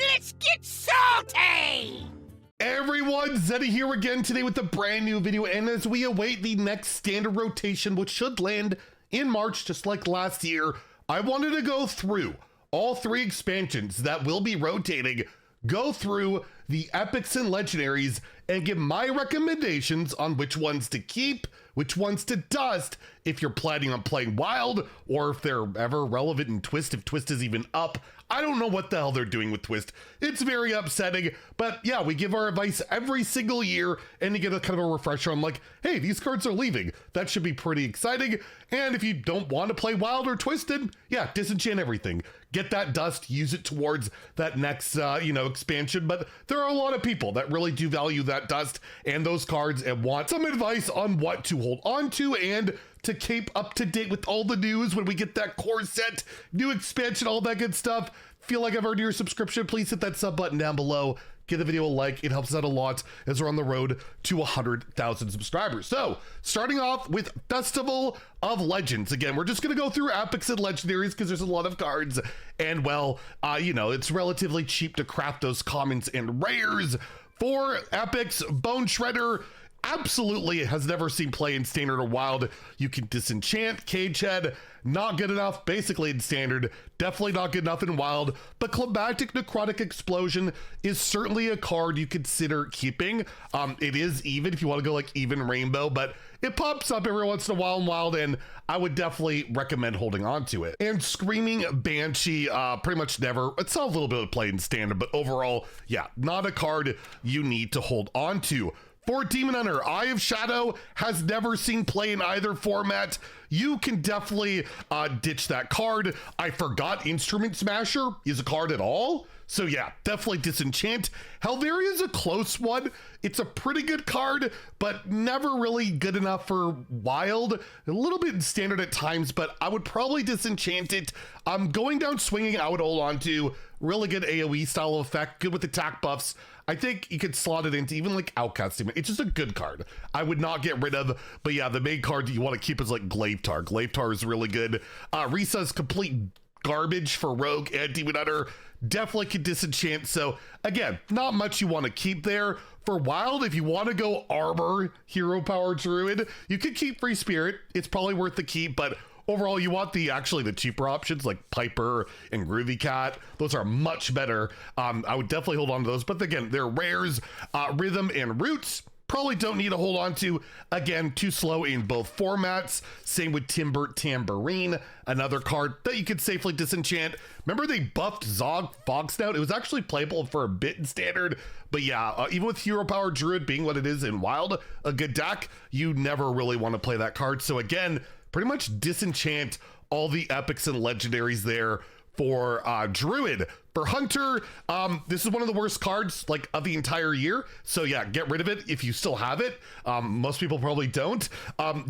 Let's get salty! Everyone, Zeddy here again today with a brand new video, and as we await the next standard rotation, which should land in March just like last year, I wanted to go through all three expansions that will be rotating, go through the epics and legendaries, and give my recommendations on which ones to keep, which ones to dust if you're planning on playing Wild, or if they're ever relevant in Twist, if Twist is even up. I don't know what the hell they're doing with Twist. It's very upsetting, but yeah, we give our advice every single year, and you get a kind of a refresher on like, hey, these cards are leaving. That should be pretty exciting. And if you don't want to play Wild or Twisted, yeah, disenchant everything. Get that dust, use it towards that next, expansion. But there are a lot of people that really do value that dust and those cards and want some advice on what to hold on to and to keep up to date with all the news when we get that core set, new expansion, all that good stuff. Feel like I've earned your subscription, please hit that sub button down below. Give the video a like, it helps out a lot as we're on the road to 100,000 subscribers. So, starting off with Festival of Legends. Again, we're just gonna go through epics and legendaries because there's a lot of cards, and well, it's relatively cheap to craft those commons and rares. For epics, Bone Shredder, absolutely has never seen play in standard or wild. You can disenchant. Cagehead, not good enough basically in standard, definitely not good enough in wild, but Climactic Necrotic Explosion is certainly a card you consider keeping. It is even if you want to go like even rainbow, but it pops up every once in a while in wild, and I would definitely recommend holding on to it. And Screaming Banshee, pretty much never, it's saw a little bit of play in standard, but overall, yeah, not a card you need to hold on to. For Demon Hunter, Eye of Shadow has never seen play in either format. You can definitely ditch that card. I forgot Instrument Smasher is a card at all. So yeah, definitely disenchant. Helveria is a close one. It's a pretty good card, but never really good enough for wild. A little bit in standard at times, but I would probably disenchant it. Going down swinging, I would hold on to. Really good AoE style effect, good with attack buffs. I think you could slot it into even like Outcast Demon. It's just a good card. I would not get rid of, but yeah, the main card that you want to keep is like Glavetar. Glavetar is really good. Risa's complete garbage for Rogue and Demon Hunter. Definitely could disenchant. So again, not much you want to keep there. For Wild, if you want to go Armor, Hero Power Druid, you could keep Free Spirit. It's probably worth the keep, but overall, you want the cheaper options like Piper and Groovy Cat. Those are much better. I would definitely hold on to those. But again, they're rares, Rhythm and Roots. Probably don't need to hold on to. Again, too slow in both formats. Same with Timber Tambourine, another card that you could safely disenchant. Remember they buffed Zog Fog Snout? It was actually playable for a bit in standard. But yeah, even with Hero Power Druid being what it is in Wild, a good deck, you never really want to play that card. So again, pretty much disenchant all the epics and legendaries there for Druid. For Hunter, this is one of the worst cards like of the entire year. So yeah, get rid of it if you still have it. Most people probably don't.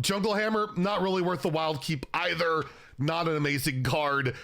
Jungle Hammer, not really worth the wild keep either. Not an amazing card.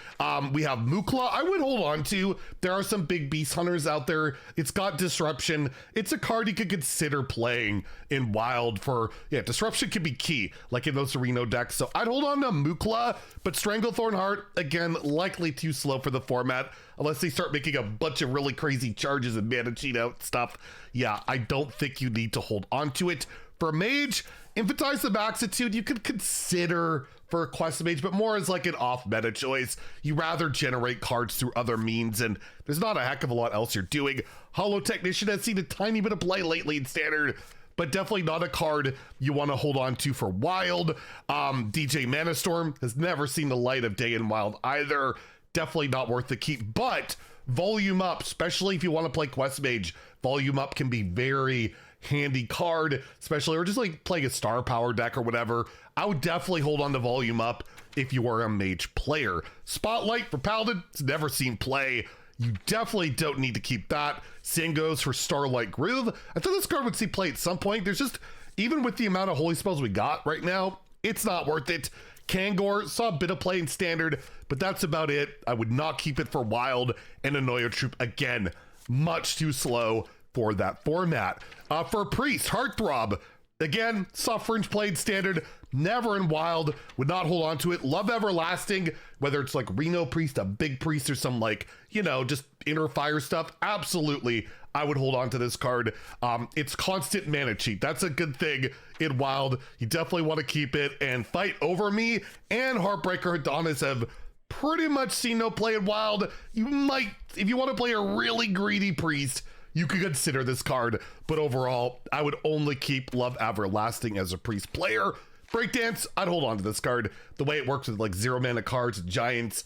We have Mukla, I would hold on to. There are some big beast hunters out there. It's got Disruption. It's a card you could consider playing in wild for, yeah, Disruption can be key, like in those Reno decks. So I'd hold on to Mukla, but Stranglethorn Heart, again, likely too slow for the format, unless they start making a bunch of really crazy charges and mana cheat out stuff. Yeah, I don't think you need to hold on to it. For Mage, Infantize the Maxitude, you could consider for a quest mage, but more as like an off-meta choice. You rather generate cards through other means, and there's not a heck of a lot else you're doing. Hollow Technician has seen a tiny bit of play lately in standard, but definitely not a card you want to hold on to for wild. DJ Manastorm has never seen the light of day in wild either. Definitely not worth the keep, but Volume Up, especially if you want to play quest mage, Volume Up can be very handy card, especially or just like playing a star power deck or whatever. I would definitely hold on to Volume Up if you are a mage player. Spotlight for Paladin, it's never seen play. You definitely don't need to keep that. Same goes for Starlight Groove. I thought this card would see play at some point. There's just, even with the amount of holy spells we got right now, it's not worth it. Kangor saw a bit of play in standard, but that's about it. I would not keep it for wild. And Anoia Troop, again, much too slow for that format. For Priest, Heartthrob, Again, soft fringe played standard, never in wild, would not hold on to it. Love Everlasting, whether it's like Reno Priest, a big priest, or some like, you know, just inner fire stuff. Absolutely, I would hold on to this card. It's constant mana cheat. That's a good thing in wild. You definitely want to keep it. And Fight Over Me and Heartbreaker Adonis have pretty much seen no play in wild. You might, if you want to play a really greedy priest, you could consider this card, but overall, I would only keep Love Everlasting as a priest player. Breakdance, I'd hold on to this card. The way it works with like 0 mana cards, giants,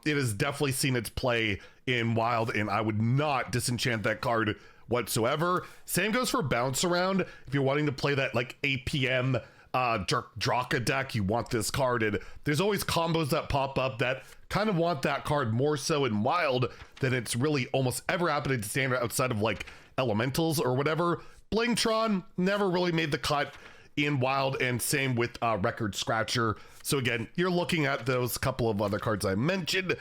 it has definitely seen its play in wild, and I would not disenchant that card whatsoever. Same goes for Bounce Around. If you're wanting to play that like 8 PM Draka deck, you want this card, and there's always combos that pop up that kind of want that card more so in wild than it's really almost ever happened in standard outside of like elementals or whatever. Blingtron never really made the cut in wild, and same with Record Scratcher. So again, you're looking at those couple of other cards I mentioned.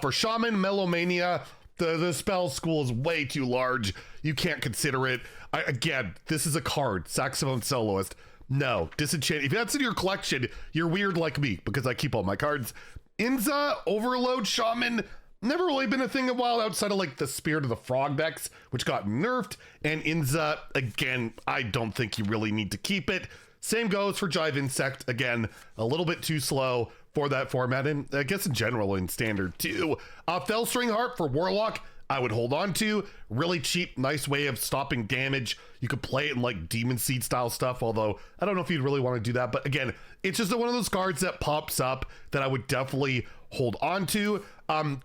For Shaman, Melomania, the spell school is way too large. You can't consider it. Again, this is a card, Saxophone Soloist. No, disenchant. If that's in your collection, you're weird like me because I keep all my cards. Inza, Overload Shaman, never really been a thing in wild outside of like the Spirit of the Frog decks, which got nerfed. And Inza, again, I don't think you really need to keep it. Same goes for Jive Insect. Again, a little bit too slow for that format, and I guess in general in standard too. Fellstring Harp for Warlock, I would hold on to. Really cheap, nice way of stopping damage. You could play it in like Demon Seed style stuff, although I don't know if you'd really want to do that. But again, it's just one of those cards that pops up that I would definitely hold on to.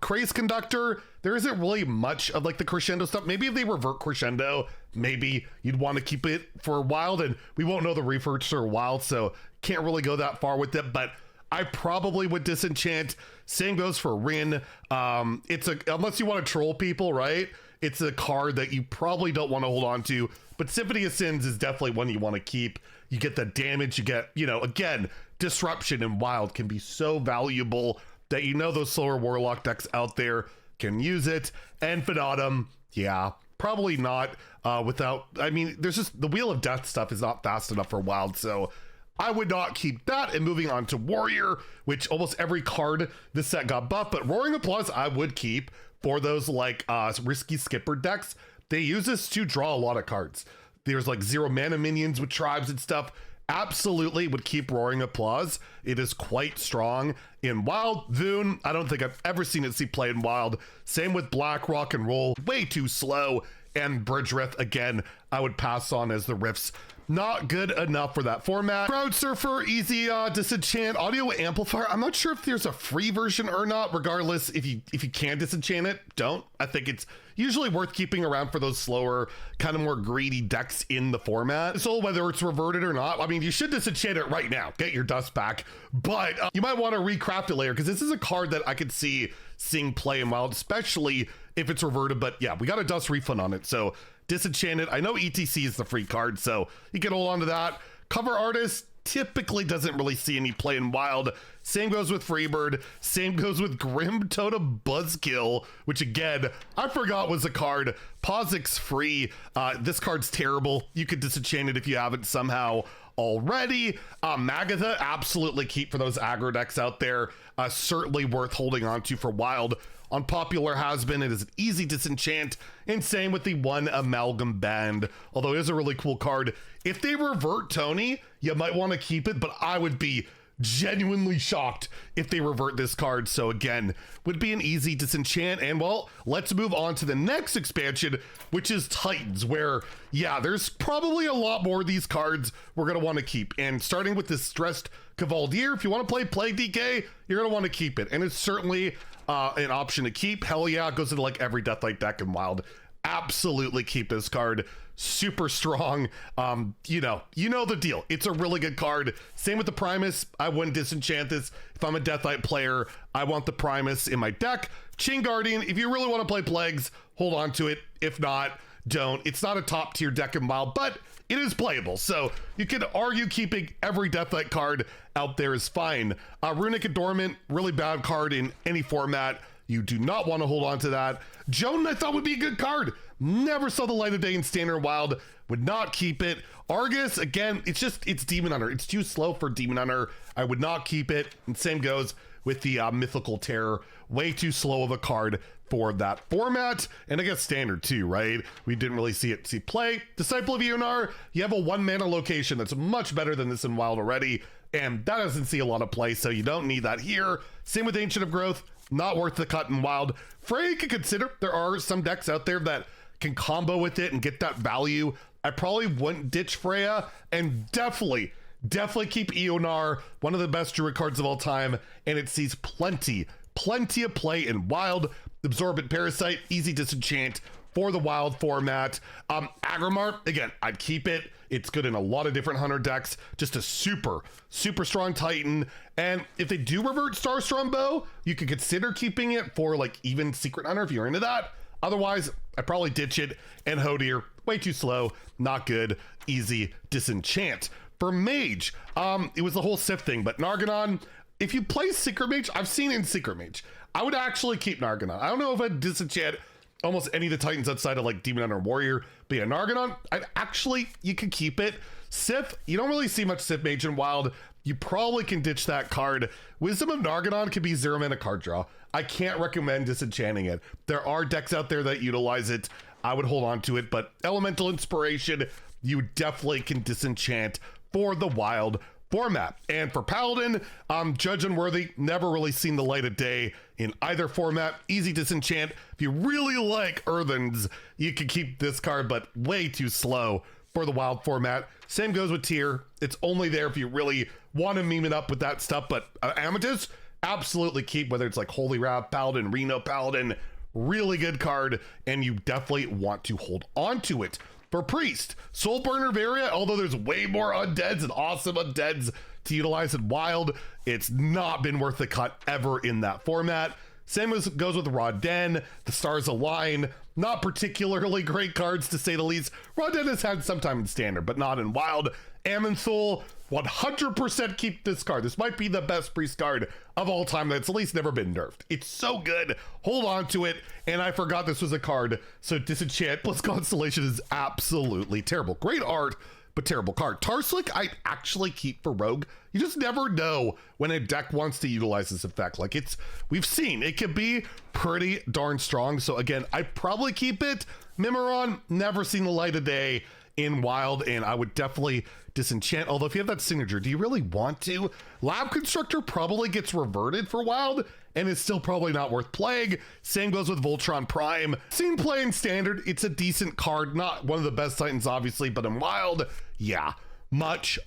Craze Conductor, there isn't really much of like the Crescendo stuff. Maybe if they revert Crescendo, maybe you'd want to keep it for wild, and we won't know the reverts or wild, so can't really go that far with it, but I probably would disenchant. Same goes for Rin. Unless you want to troll people, right? It's a card that you probably don't want to hold on to, but Symphony of Sins is definitely one you want to keep. You get the damage, you get, you know, again, disruption in wild can be so valuable that you know those slower Warlock decks out there can use it. And Fanatum, yeah, probably not without, I mean, there's just, the Wheel of Death stuff is not fast enough for wild, so I would not keep that. And moving on to Warrior, which almost every card this set got buffed, but Roaring Applause I would keep for those like risky skipper decks. They use this to draw a lot of cards. There's like 0 mana minions with tribes and stuff. Absolutely would keep Roaring Applause. It is quite strong in wild. Voon, I don't think I've ever seen it see play in wild. Same with Black Rock and Roll, way too slow. And Bridgerith, again, I would pass on as the Rifts. Not good enough for that format. Crowd Surfer, easy disenchant. Audio Amplifier, I'm not sure if there's a free version or not. Regardless, if you can disenchant it, don't. I think it's usually worth keeping around for those slower, kind of more greedy decks in the format. So whether it's reverted or not, I mean, you should disenchant it right now. Get your dust back. But you might want to recraft it later, because this is a card that I could see seeing play in wild, especially if it's reverted. But yeah, we got a dust refund on it, so disenchanted. I know ETC is the free card, so you can hold on to that. Cover Artist typically doesn't really see any play in wild. Same goes with Freebird. Same goes with Grim Totem Buzzkill, which again, I forgot was a card. Posix free. This card's terrible. You could disenchant it if you haven't somehow already. Magatha, absolutely keep for those aggro decks out there. Certainly worth holding on to for wild. Unpopular has been, it is an easy disenchant, and same with the one Amalgam Band, although it is a really cool card. If they revert Tony, you might want to keep it, but I would be genuinely shocked if they revert this card. So again, would be an easy disenchant. And well, let's move on to the next expansion, which is Titans, where yeah, there's probably a lot more of these cards we're going to want to keep. And starting with this Stressed Cavalier, if you want to play Plague DK, you're going to want to keep it, and it's certainly an option to keep. Hell yeah, it goes into like every Deathlight deck in wild. Absolutely keep this card. Super strong. You know the deal. It's a really good card. Same with the Primus. I wouldn't disenchant this. If I'm a Deathlight player, I want the Primus in my deck. Chain Guardian, if you really want to play Plagues, hold on to it. If not, don't. It's not a top tier deck in wild, but it is playable, so you can argue keeping every Deathlight card out there is fine. Runic Adornment, really bad card in any format. You do not want to hold on to that. Joan, I thought would be a good card. Never saw the light of day in Standard Wild. Would not keep it. Argus, again, it's Demon Hunter. It's too slow for Demon Hunter. I would not keep it. And same goes with the Mythical Terror. Way too slow of a card for that format. And I guess Standard too, right? We didn't really see it play. Disciple of Ionar, you have a 1-mana location that's much better than this in Wild already. And that doesn't see a lot of play, so you don't need that here. Same with Ancient of Growth. Not worth the cut in Wild. Freya you could consider. There are some decks out there that can combo with it and get that value. I probably wouldn't ditch Freya, and definitely keep Ionar, one of the best Druid cards of all time, and it sees plenty of play in Wild. Absorbent Parasite, easy disenchant for the Wild format. Agrimar, again, I'd keep it. It's good in a lot of different Hunter decks. Just a super strong Titan. And if they do revert Starstorm Bow, you could consider keeping it for like even Secret Hunter if you're into that. Otherwise, I'd probably ditch it. And Hodir, way too slow, not good, easy disenchant. For Mage, it was the whole Sif thing, but Narganon, if you play Secret Mage, I've seen in Secret Mage, I would actually keep Narganon. I don't know if I'd disenchant almost any of the Titans outside of like Demon Hunter Warrior, but yeah, Narganon, you can keep it. Sif, you don't really see much Sif Mage in Wild. You probably can ditch that card. Wisdom of Narganon can be 0-mana card draw. I can't recommend disenchanting it. There are decks out there that utilize it. I would hold on to it, but Elemental Inspiration, you definitely can disenchant for the Wild format. And for Paladin, Judge Unworthy, never really seen the light of day in either format. Easy disenchant. If you really like Earthens, you can keep this card, but way too slow for the Wild format. Same goes with Tyr. It's only there if you really want to meme it up with that stuff, but Amethyst, absolutely keep, whether it's like Holy Wrath Paladin, Reno Paladin, really good card, and you definitely want to hold on to it. For Priest, Soulburner Varia, although there's way more undeads and awesome undeads to utilize in Wild, it's not been worth the cut ever in that format. Same as goes with Rodden, the Stars Align, not particularly great cards to say the least. Rodden has had some time in Standard, but not in Wild. Amanthul, 100% keep this card. This might be the best Priest card of all time that's at least never been nerfed. It's so good. Hold on to it. And I forgot this was a card. So Disenchant plus Constellation is absolutely terrible. Great art, but terrible card. Tarslick, I actually keep for Rogue. You just never know when a deck wants to utilize this effect. Like we've seen, it can be pretty darn strong. So again, I probably keep it. Mimiron, never seen the light of day in Wild, and I would definitely disenchant. Although if you have that signature, do you really want to? Lab Constructor probably gets reverted for Wild, and it's still probably not worth playing. Same goes with Voltron Prime. Seen play in Standard, it's a decent card, not one of the best Titans obviously, but in Wild, yeah, much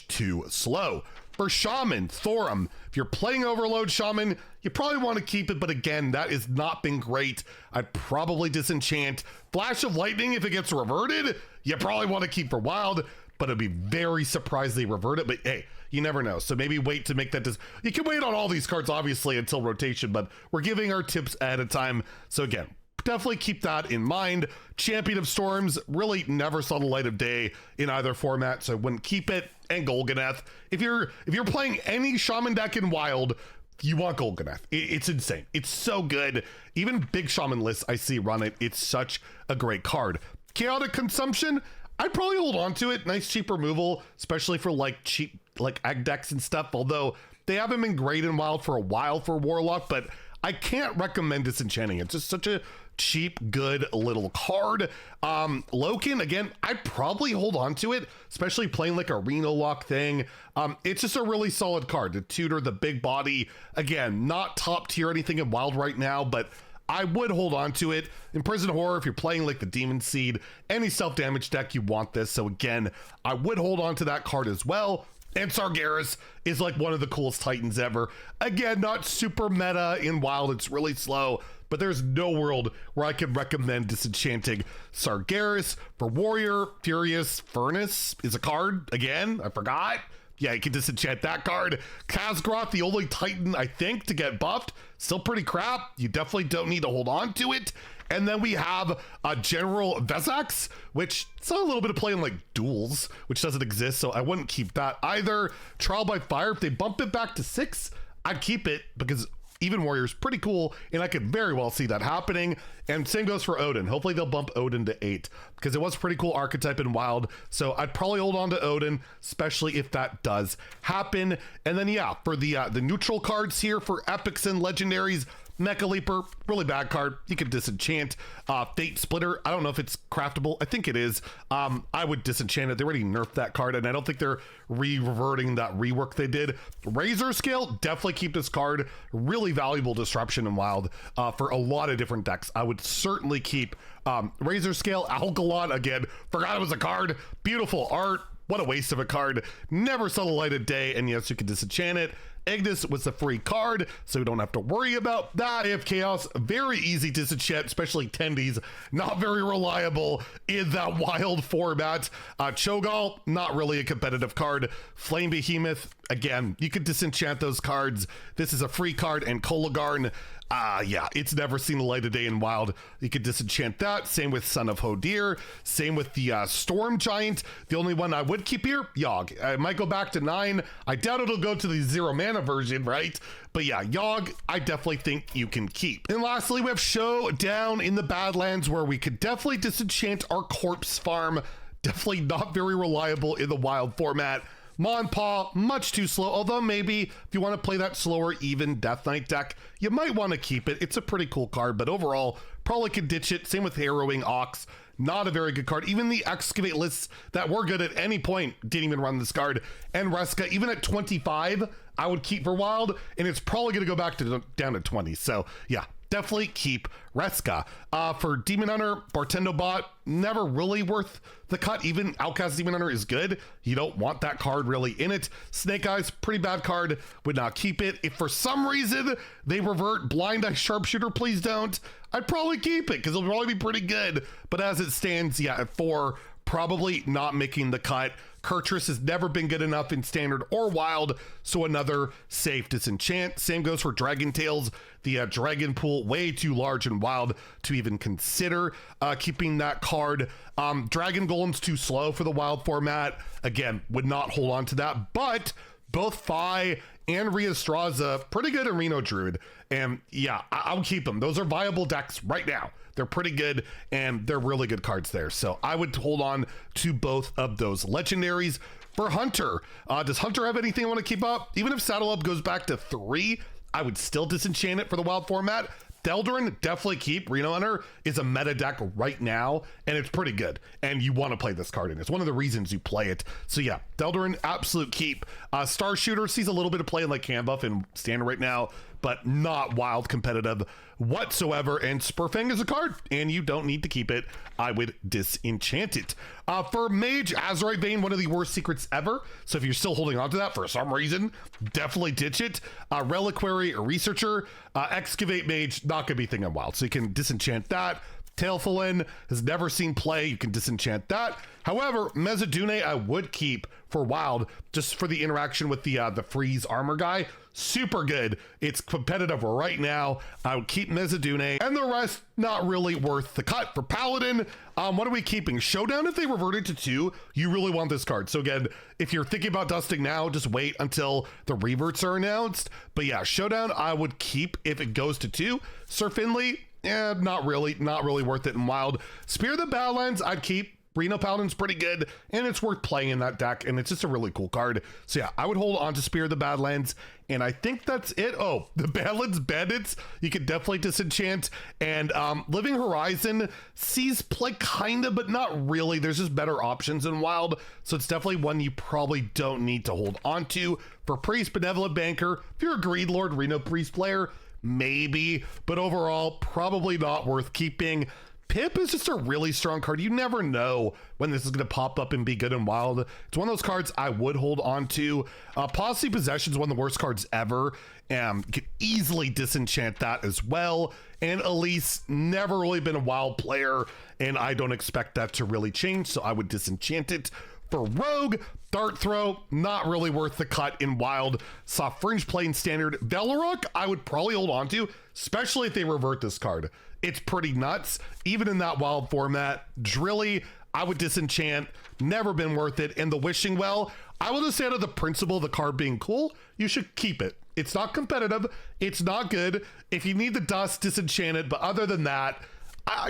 too slow. For Shaman, Thorum, if you're playing Overload Shaman, you probably want to keep it, but again, that has not been great. I'd probably disenchant. Flash of Lightning, if it gets reverted, you probably want to keep for Wild, but it'd be very surprised they revert it, but hey, you never know. So maybe wait to make that. You can wait on all these cards, obviously, until rotation, but we're giving our tips ahead of time. So again, definitely keep that in mind. Champion of Storms really never saw the light of day in either format, so I wouldn't keep it. And Golganeth. If you're playing any Shaman deck in Wild, you want Golganeth. It's insane. It's so good. Even big Shaman lists I see run it. It's such a great card. Chaotic Consumption, I'd probably hold on to it. Nice cheap removal, especially for like cheap like egg decks and stuff, although they haven't been great in Wild for a while for Warlock, but I can't recommend disenchanting. It's just such a cheap, good little card. Loken, again, I'd probably hold on to it, especially playing like a Reno Lock thing. It's just a really solid card to tutor the big body. Again, not top tier anything in Wild right now, but I would hold on to it. In Prison Horror, if you're playing like the Demon Seed, any self-damage deck, you want this. So again, I would hold on to that card as well. And Sargeras is like one of the coolest Titans ever. Again, not super meta in Wild. It's really slow, but there's no world where I can recommend disenchanting Sargeras. For Warrior, Furious Furnace is a card. Again, I forgot. Yeah, you can disenchant that card. Khazgroth, the only Titan, I think, to get buffed. Still pretty crap. You definitely don't need to hold on to it. And then we have General Vezax, which saw a little bit of play in like duels, which doesn't exist, so I wouldn't keep that either. Trial by Fire, if they bump it back to 6, I'd keep it because Even Warrior's pretty cool, and I could very well see that happening. And same goes for Odin. Hopefully they'll bump Odin to 8, because it was a pretty cool archetype in Wild. So I'd probably hold on to Odin, especially if that does happen. And then yeah, for the neutral cards here for epics and legendaries, Mecha Leaper, really bad card. You could disenchant. Fate Splitter, I don't know if it's craftable. I think it is. I would disenchant it. They already nerfed that card, and I don't think they're reverting that rework they did. Razor Scale, definitely keep this card. Really valuable disruption in Wild for a lot of different decks. I would certainly keep Razor Scale. Algalon, again, forgot it was a card. Beautiful art. What a waste of a card. Never saw the light of day, and yes, you can disenchant it. Ignis was a free card, so we don't have to worry about that. If Chaos, very easy to disenchant, especially Tendies, not very reliable in that Wild format. Cho'Gall, not really a competitive card. Flame Behemoth, again, you could disenchant those cards. This is a free card, and Kolagarn, yeah, it's never seen the light of day in Wild. You could disenchant that. Same with Son of Hodir. Same with the Storm Giant. The only one I would keep here, Yogg. I might go back to 9. I doubt it'll go to the 0 mana version, right? But yeah, Yogg, I definitely think you can keep. And lastly, we have Showdown in the Badlands, where we could definitely disenchant our Corpse Farm. Definitely not very reliable in the Wild format. Monpaw, much too slow, although maybe if you want to play that slower even Death Knight deck, you might want to keep it. It's a pretty cool card, but overall, probably could ditch it. Same with Harrowing Ox, not a very good card. Even the Excavate lists that were good at any point didn't even run this card. And Reska, even at 25, I would keep for Wild, and it's probably going to go back to down to 20. So yeah, definitely keep Reska. For Demon Hunter, Bartendo Bot, never really worth the cut. Even Outcast Demon Hunter is good. You don't want that card really in it. Snake Eyes, pretty bad card. Would not keep it. If for some reason they revert Blind Eye Sharpshooter, please don't. I'd probably keep it because it'll probably be pretty good. But as it stands, yeah, at 4, probably not making the cut. Kurtrus has never been good enough in Standard or Wild, so another safe disenchant. Same goes for Dragon Tails. The Dragon Pool, way too large and Wild to even consider keeping that card. Dragon Golem's too slow for the Wild format. Again, would not hold on to that, but both Phi and Rheastraza, pretty good in Reno Druid. And yeah, I'll keep them. Those are viable decks right now. They're pretty good, and they're really good cards there. So I would hold on to both of those legendaries. For Hunter, does Hunter have anything I want to keep up? Even if Saddle Up goes back to 3, I would still disenchant it for the Wild format. Deldurin, definitely keep. Reno Hunter is a meta deck right now, and it's pretty good. And you want to play this card in. It's one of the reasons you play it. So yeah, Deldurin, absolute keep. Star Shooter sees a little bit of play in like Canbuff and Standard right now, but not Wild competitive whatsoever. And Spurfang is a card, and you don't need to keep it. I would disenchant it. For Mage, Azurite Vein, one of the worst secrets ever. So if you're still holding on to that for some reason, definitely ditch it. Reliquary Researcher, Excavate Mage, not gonna be a thing on Wild, so you can disenchant that. Tailfulin has never seen play, you can disenchant that. However, Mezadune I would keep for Wild, just for the interaction with the freeze armor guy. Super good. It's competitive right now. I would keep Mezadune, and the rest not really worth the cut. For Paladin, what are we keeping? Showdown, if they reverted to 2, you really want this card. So again, if you're thinking about dusting now, just wait until the reverts are announced. But yeah, Showdown I would keep if it goes to 2. Sir Finley, not really worth it in Wild. Spear of the Badlands I'd keep. Reno Paladin's pretty good, and it's worth playing in that deck, and it's just a really cool card. So yeah, I would hold on to Spear of the Badlands, and I think that's it. Oh, the Badlands Bandits, you could definitely disenchant, and Living Horizon sees play kinda, but not really. There's just better options in Wild, so it's definitely one you probably don't need to hold on to. For Priest, Benevolent Banker, if you're a Greed Lord Reno Priest player, maybe, but overall, probably not worth keeping. Pip is just a really strong card. You never know when this is going to pop up and be good and Wild. It's one of those cards I would hold on to. Policy Possession is one of the worst cards ever. You could easily disenchant that as well. And Elise, never really been a Wild player, and I don't expect that to really change, so I would disenchant it. For Rogue, Dart Throw, not really worth the cut in Wild. Saw Fringe play in Standard. Velorok, I would probably hold on to, especially if they revert this card. It's pretty nuts. Even in that Wild format, Drilly, I would disenchant, never been worth it. And the Wishing Well, I will just say out of the principle of the card being cool, you should keep it. It's not competitive, it's not good. If you need the dust, disenchant it, but other than that,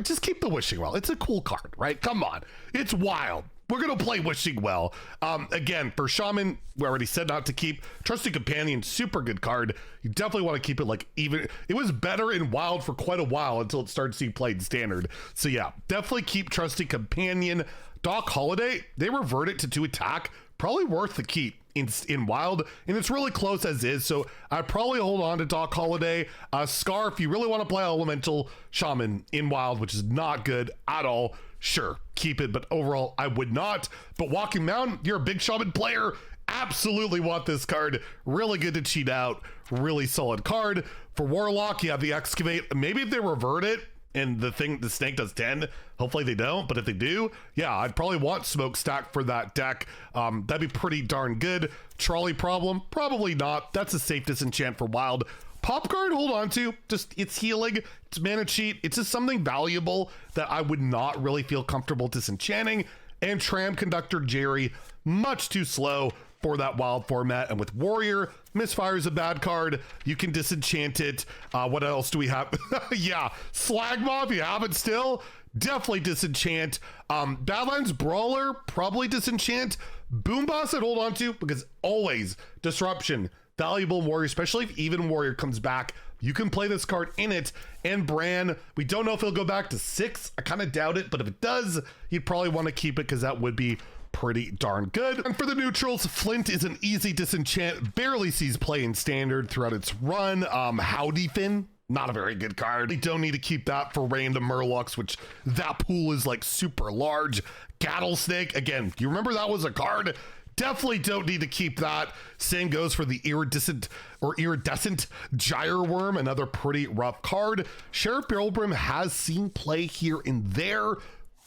just keep the Wishing Well. It's a cool card, right? Come on, it's wild. We're gonna play Wishing Well. Again, for Shaman, we already said not to keep. Trusty Companion, super good card. You definitely want to keep it. Like, even it was better in Wild for quite a while until it started to be played in Standard. So yeah, definitely keep Trusty Companion. Doc Holiday, they revert it to 2 attack. Probably worth the keep in Wild, and it's really close as is, so I'd probably hold on to Doc Holiday. Scar, if you really want to play Elemental Shaman in Wild, which is not good at all, sure, keep it, but overall, I would not. But Walking Mountain, you're a big Shaman player, absolutely want this card. Really good to cheat out, really solid card. For Warlock, you have the Excavate. Maybe if they revert it, and the snake does 10, hopefully they don't, but if they do, yeah, I'd probably want Smokestack for that deck. That'd be pretty darn good. Trolley Problem, probably not. That's a safe disenchant for Wild. Pop card, hold on to. Just, it's healing, it's mana cheat, it's just something valuable that I would not really feel comfortable disenchanting. And Tram Conductor Jerry, much too slow for that Wild format. And with Warrior, Misfire is a bad card. You can disenchant it. What else do we have? Yeah, Slag Mob, you have it still. Definitely disenchant. Badlands Brawler, probably disenchant. Boom Boss, I'd hold on to, because always disruption. Valuable Warrior, especially if even Warrior comes back. You can play this card in it. And Bran, we don't know if he'll go back to 6. I kind of doubt it, but if it does, you'd probably want to keep it because that would be pretty darn good. And for the neutrals, Flint is an easy disenchant, barely sees play in Standard throughout its run. Howdy Finn, not a very good card. You don't need to keep that for random Murlocs, which that pool is like super large. Rattlesnake, again, do you remember that was a card? Definitely don't need to keep that. Same goes for the Iridescent Gyre Worm, another pretty rough card. Sheriff Barrelbrim has seen play here and there,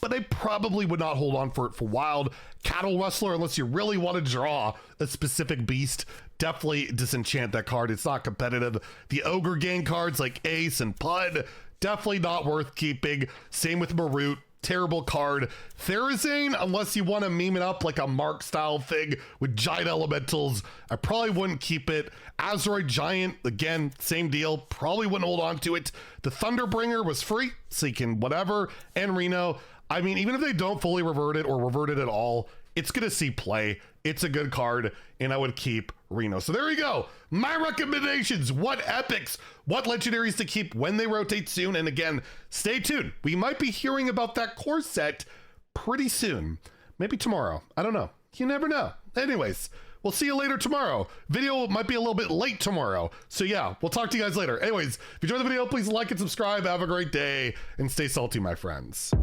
but I probably would not hold on for it for Wild. Cattle Rustler, unless you really want to draw a specific beast, definitely disenchant that card. It's not competitive. The Ogre Gang cards like Ace and Pud, definitely not worth keeping. Same with Marut. Terrible card. Therazane, unless you want to meme it up like a Mark style thing with giant elementals, I probably wouldn't keep it. Azeroid Giant, again, same deal, probably wouldn't hold on to it. The Thunderbringer was free, so you can whatever. And Reno, I mean, even if they don't fully revert it or revert it at all, it's gonna see play. It's a good card, and I would keep Reno. So there you go. My recommendations. What epics, what legendaries to keep when they rotate soon. And again, stay tuned. We might be hearing about that core set pretty soon. Maybe tomorrow. I don't know. You never know. Anyways, we'll see you later tomorrow. Video might be a little bit late tomorrow. So yeah, we'll talk to you guys later. Anyways, if you enjoyed the video, please like and subscribe. Have a great day and stay salty, my friends.